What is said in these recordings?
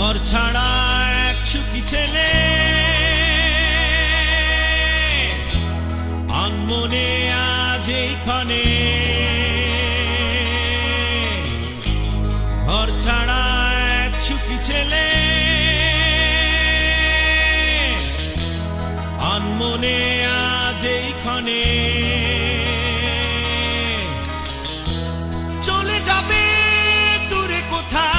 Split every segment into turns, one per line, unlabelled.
ঘর ছাড়া এক সুখী ছেলে আনমনে আজ এইখানে ঘর ছাড়া এক সুখী ছেলে আনমনে আজ এইখানে চলে যাবে দূরে কোথাও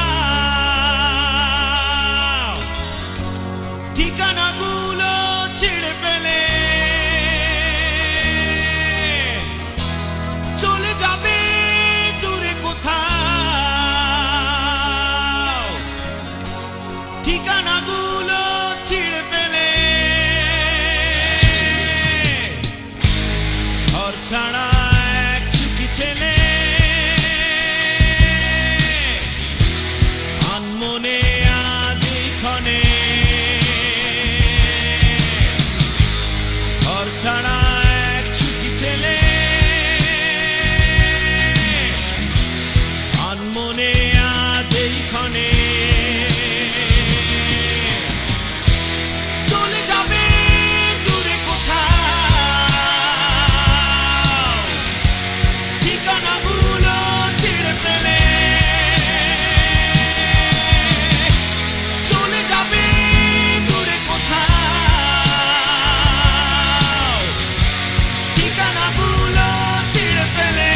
ঠিকানাগুলো ছেড়ে ফেলে চলে যাবে দূরে কোথাও ঠিকানাগুলো ছিঁড়ে ফেলে ঘর ছাড়া এক সুখী ছেলে আনমনে আজ এইখানে ঘর ছাড়া এক সুখী ছেলে আনমনে আজ এইখানে চলে যাবে দূরে কোথাও ঠিকানাগুলো ছেড়ে ফেলে চলে যাবে দূরে কোথাও ঠিকানাগুলো ছেড়ে ফেলে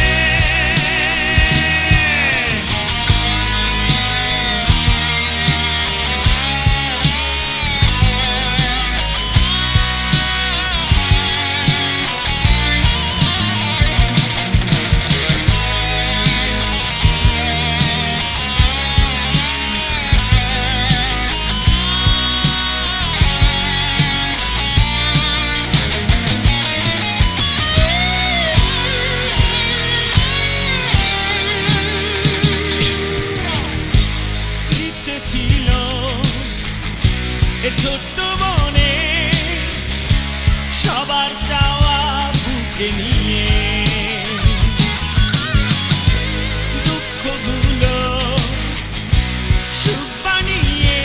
ইচ্ছে ছিল এ ছোট্ট মনে সবার চাওয়া বুকে নিয়ে দুঃখগুলো সুখ বানিয়ে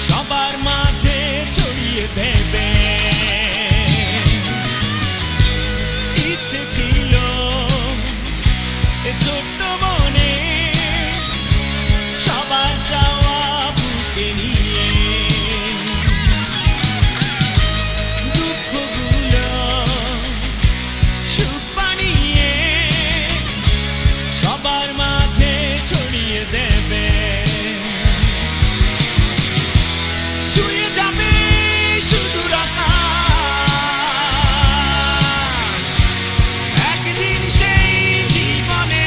সবার মাঝে ছড়িয়ে দেবে ইচ্ছে ছিল এ ছোট্ট মনে সবার চাওয়া বুকে নিয়ে দুঃখগুলো সুখ বানিয়ে সবার মাঝে ছড়িয়ে দেবে ছুঁয়ে যাবে সুদূর আকাশ একদিন সেই জীবনে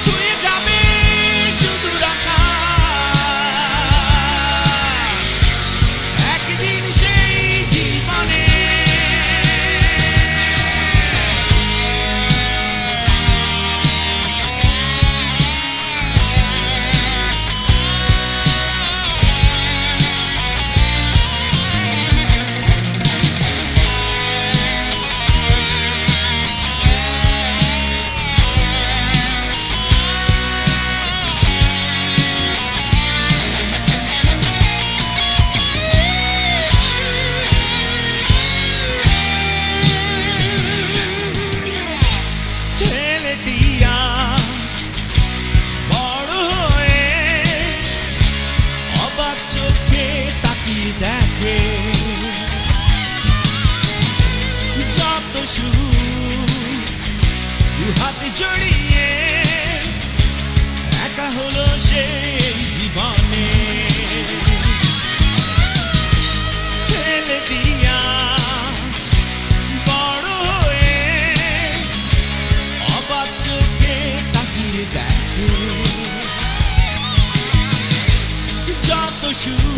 ছুঁয়ে যাবে সুদূর আকাশ একদিন সেই জীবনে ছেলেটি আজ বড় হয়ে অবাক চোখে তাকিয়ে দেখে যত সুখ হাতে জড়িয়ে একা হলো সেই জীবনে ছেলেটি আজ বড় হয়ে অবাক চোখে তাকিয়ে দেখে যত সুখ